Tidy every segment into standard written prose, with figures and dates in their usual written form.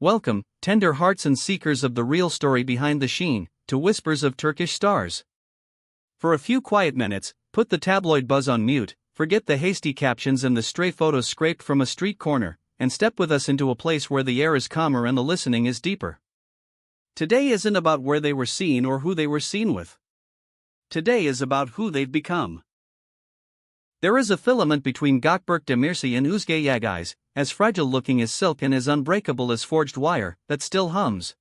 Welcome, tender hearts and seekers of the real story behind the sheen, to Whispers of Turkish Stars. For a few quiet minutes, put the tabloid buzz on mute, forget the hasty captions and the stray photos scraped from a street corner, and step with us into a place where the air is calmer and the listening is deeper. Today isn't about where they were seen or who they were seen with. Today is about who they've become. There is a filament between Gökberk Demirci and Özge Yagai's, as fragile-looking as silk and as unbreakable as forged wire, that still hums.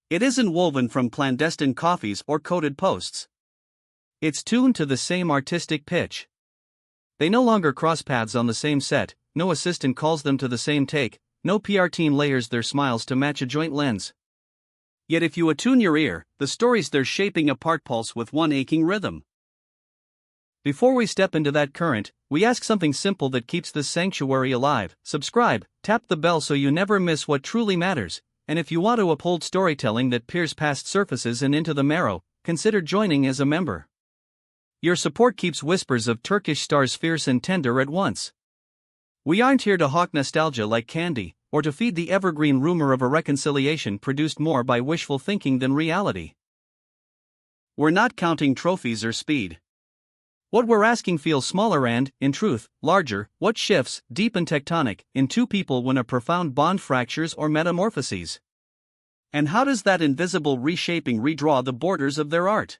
It isn't woven from clandestine coffees or coded posts. It's tuned to the same artistic pitch. They no longer cross paths on the same set, no assistant calls them to the same take, no PR team layers their smiles to match a joint lens. Yet if you attune your ear, the stories they're shaping apart pulse with one aching rhythm. Before we step into that current, we ask something simple that keeps this sanctuary alive. Subscribe, tap the bell so you never miss what truly matters, and if you want to uphold storytelling that peers past surfaces and into the marrow, consider joining as a member. Your support keeps Whispers of Turkish Stars fierce and tender at once. We aren't here to hawk nostalgia like candy, or to feed the evergreen rumor of a reconciliation produced more by wishful thinking than reality. We're not counting trophies or speed. What we're asking feels smaller and, in truth, larger. What shifts, deep and tectonic, in two people when a profound bond fractures or metamorphoses? And how does that invisible reshaping redraw the borders of their art?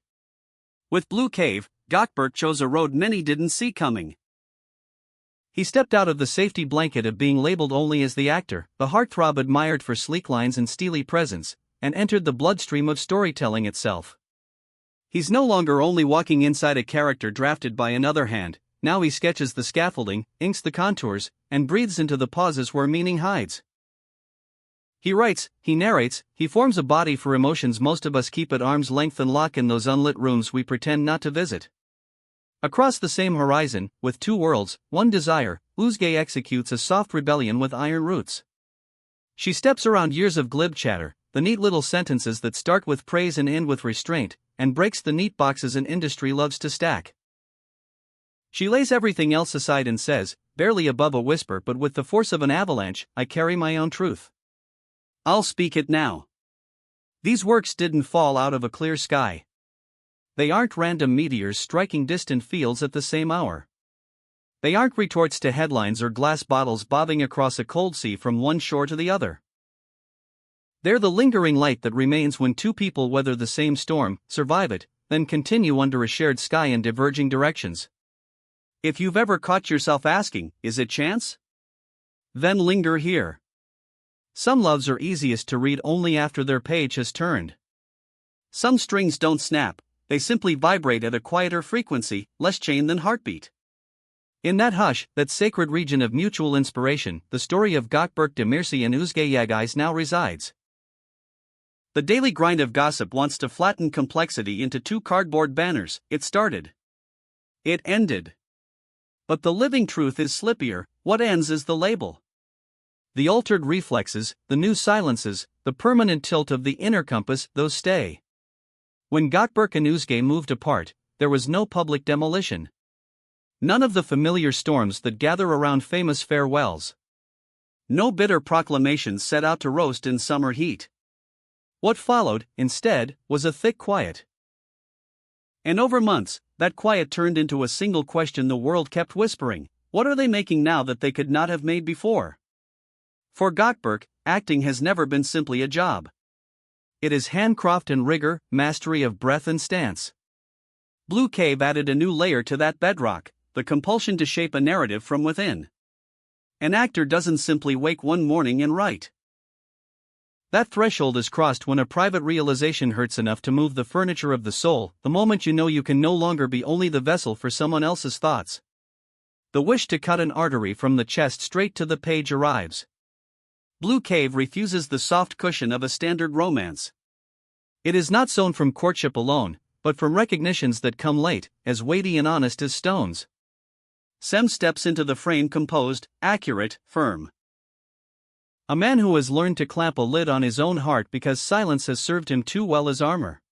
With Blue Cave, Gökberk chose a road many didn't see coming. He stepped out of the safety blanket of being labeled only as the actor, the heartthrob admired for sleek lines and steely presence, and entered the bloodstream of storytelling itself. He's no longer only walking inside a character drafted by another hand, now he sketches the scaffolding, inks the contours, and breathes into the pauses where meaning hides. He writes, he narrates, he forms a body for emotions most of us keep at arm's length and lock in those unlit rooms we pretend not to visit. Across the same horizon, with two worlds, one desire, Özge executes a soft rebellion with iron roots. She steps around years of glib chatter, the neat little sentences that start with praise and end with restraint, and breaks the neat boxes an industry loves to stack. She lays everything else aside and says, barely above a whisper but with the force of an avalanche, I carry my own truth. I'll speak it now. These works didn't fall out of a clear sky. They aren't random meteors striking distant fields at the same hour. They aren't retorts to headlines or glass bottles bobbing across a cold sea from one shore to the other. They're the lingering light that remains when two people weather the same storm, survive it, then continue under a shared sky in diverging directions. If you've ever caught yourself asking, is it chance? Then linger here. Some loves are easiest to read only after their page has turned. Some strings don't snap, they simply vibrate at a quieter frequency, less chain than heartbeat. In that hush, that sacred region of mutual inspiration, the story of Gökberk Demirci and Özge Yagai's now resides. The daily grind of gossip wants to flatten complexity into two cardboard banners. It started. It ended. But the living truth is slippier. What ends is the label. The altered reflexes, the new silences, the permanent tilt of the inner compass, those stay. When Gökberk and Özge moved apart, there was no public demolition. None of the familiar storms that gather around famous farewells. No bitter proclamations set out to roast in summer heat. What followed, instead, was a thick quiet. And over months, that quiet turned into a single question the world kept whispering: what are they making now that they could not have made before? For Gökberk, acting has never been simply a job. It is handcraft and rigor, mastery of breath and stance. Blue Cave added a new layer to that bedrock, the compulsion to shape a narrative from within. An actor doesn't simply wake one morning and write. That threshold is crossed when a private realization hurts enough to move the furniture of the soul, the moment you know you can no longer be only the vessel for someone else's thoughts. The wish to cut an artery from the chest straight to the page arrives. Blue Cave refuses the soft cushion of a standard romance. It is not sown from courtship alone, but from recognitions that come late, as weighty and honest as stones. Sem steps into the frame composed, accurate, firm. A man who has learned to clamp a lid on his own heart because silence has served him too well as armor.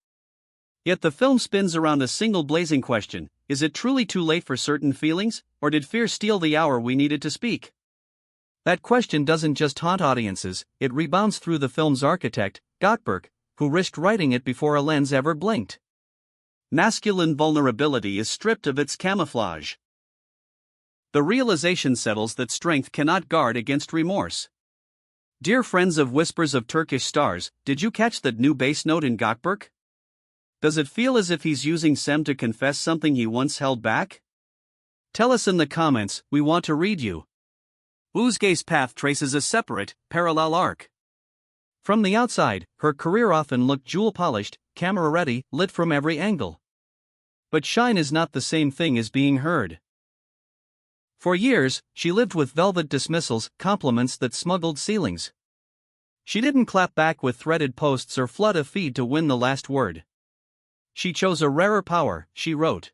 Yet the film spins around a single blazing question: is it truly too late for certain feelings, or did fear steal the hour we needed to speak? That question doesn't just haunt audiences, it rebounds through the film's architect, Gökberk, who risked writing it before a lens ever blinked. Masculine vulnerability is stripped of its camouflage. The realization settles that strength cannot guard against remorse. Dear friends of Whispers of Turkish Stars, did you catch that new bass note in Gökberk? Does it feel as if he's using Sem to confess something he once held back? Tell us in the comments, we want to read you. Özge's path traces a separate, parallel arc. From the outside, her career often looked jewel-polished, camera-ready, lit from every angle. But shine is not the same thing as being heard. For years, she lived with velvet dismissals, compliments that smuggled ceilings. She didn't clap back with threaded posts or flood a feed to win the last word. She chose a rarer power, she wrote.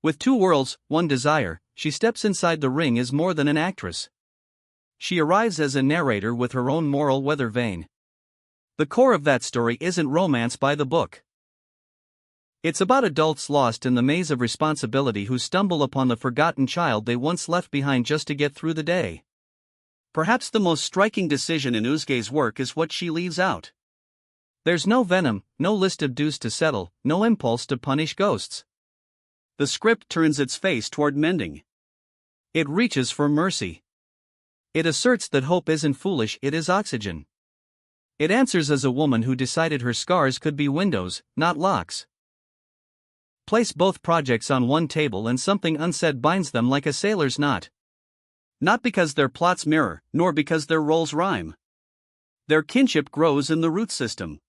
With 2 worlds, 1 desire, she steps inside the ring as more than an actress. She arrives as a narrator with her own moral weather vane. The core of that story isn't romance by the book. It's about adults lost in the maze of responsibility who stumble upon the forgotten child they once left behind just to get through the day. Perhaps the most striking decision in Özge's work is what she leaves out. There's no venom, no list of dues to settle, no impulse to punish ghosts. The script turns its face toward mending. It reaches for mercy. It asserts that hope isn't foolish, it is oxygen. It answers as a woman who decided her scars could be windows, not locks. Place both projects on one table and something unsaid binds them like a sailor's knot. Not because their plots mirror, nor because their roles rhyme. Their kinship grows in the root system.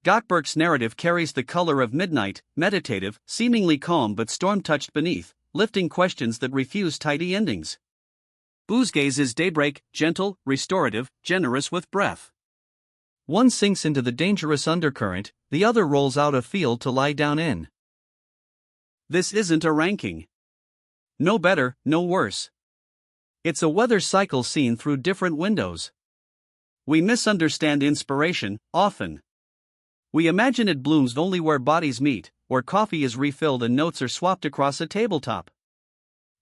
Gökberk's narrative carries the color of midnight, meditative, seemingly calm but storm-touched beneath, lifting questions that refuse tidy endings. Özge's is daybreak, gentle, restorative, generous with breath. One sinks into the dangerous undercurrent, the other rolls out a field to lie down in. This isn't a ranking. No better, no worse. It's a weather cycle seen through different windows. We misunderstand inspiration, often. We imagine it blooms only where bodies meet, where coffee is refilled and notes are swapped across a tabletop.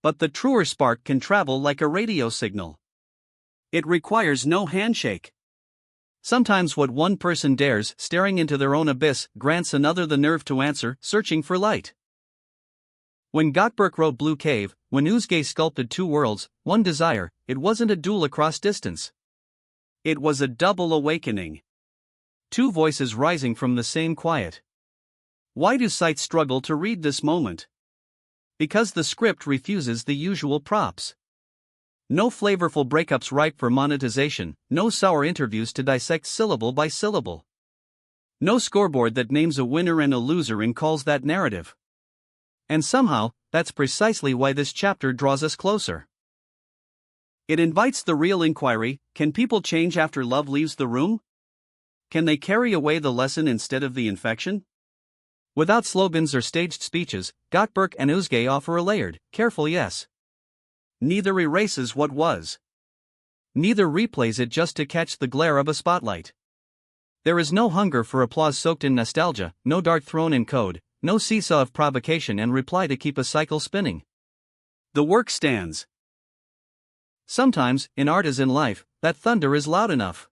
But the truer spark can travel like a radio signal. It requires no handshake. Sometimes what one person dares, staring into their own abyss, grants another the nerve to answer, searching for light. When Gökberk wrote Blue Cave, when Özge sculpted 2 worlds, 1 desire, it wasn't a duel across distance. It was a double awakening. 2 voices rising from the same quiet. Why do sites struggle to read this moment? Because the script refuses the usual props. No flavorful breakups ripe for monetization, no sour interviews to dissect syllable by syllable. No scoreboard that names a winner and a loser and calls that narrative. And somehow, that's precisely why this chapter draws us closer. It invites the real inquiry: can people change after love leaves the room? Can they carry away the lesson instead of the infection? Without slogans or staged speeches, Gökberk and Özge offer a layered, careful yes. Neither erases what was. Neither replays it just to catch the glare of a spotlight. There is no hunger for applause soaked in nostalgia, no dart thrown in code, no seesaw of provocation and reply to keep a cycle spinning. The work stands. Sometimes, in art as in life, that thunder is loud enough.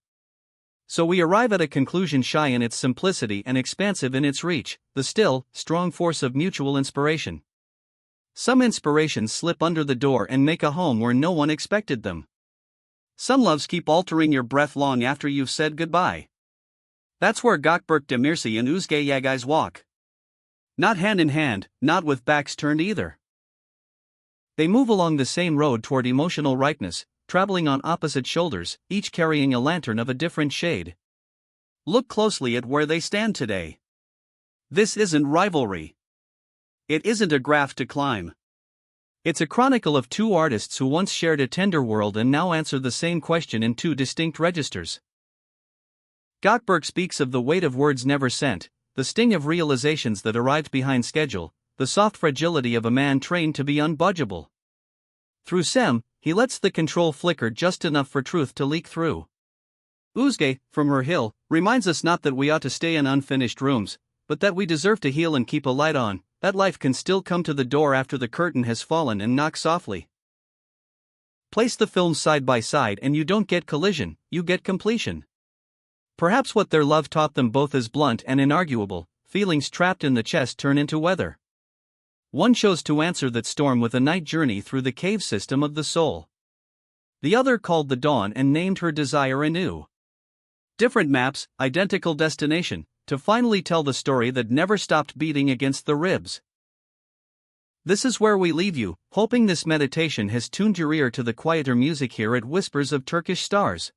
So we arrive at a conclusion shy in its simplicity and expansive in its reach, the still, strong force of mutual inspiration. Some inspirations slip under the door and make a home where no one expected them. Some loves keep altering your breath long after you've said goodbye. That's where Gökberk Demirci and Özge Yagai's walk. Not hand in hand, not with backs turned either. They move along the same road toward emotional ripeness, traveling on opposite shoulders, each carrying a lantern of a different shade. Look closely at where they stand today. This isn't rivalry. It isn't a graph to climb. It's a chronicle of 2 artists who once shared a tender world and now answer the same question in 2 distinct registers. Gökberk speaks of the weight of words never sent, the sting of realizations that arrived behind schedule, the soft fragility of a man trained to be unbudgeable. Through Sem, he lets the control flicker just enough for truth to leak through. Özge, from her hill, reminds us not that we ought to stay in unfinished rooms, but that we deserve to heal and keep a light on, that life can still come to the door after the curtain has fallen and knock softly. Place the films side by side and you don't get collision, you get completion. Perhaps what their love taught them both is blunt and inarguable: feelings trapped in the chest turn into weather. One chose to answer that storm with a night journey through the cave system of the soul. The other called the dawn and named her desire anew. Different maps, identical destination, to finally tell the story that never stopped beating against the ribs. This is where we leave you, hoping this meditation has tuned your ear to the quieter music here at Whispers of Turkish Stars.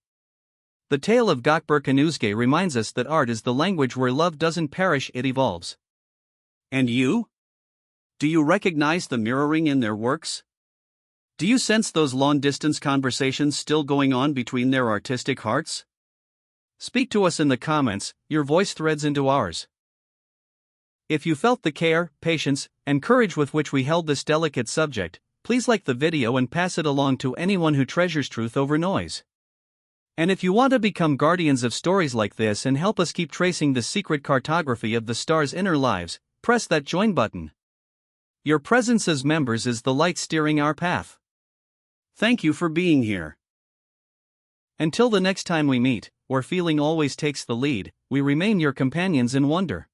The tale of Gökberk and Özge reminds us that art is the language where love doesn't perish, it evolves. And you? Do you recognize the mirroring in their works? Do you sense those long-distance conversations still going on between their artistic hearts? Speak to us in the comments, your voice threads into ours. If you felt the care, patience, and courage with which we held this delicate subject, please like the video and pass it along to anyone who treasures truth over noise. And if you want to become guardians of stories like this and help us keep tracing the secret cartography of the stars' inner lives, press that join button. Your presence as members is the light steering our path. Thank you for being here. Until the next time we meet, where feeling always takes the lead, we remain your companions in wonder.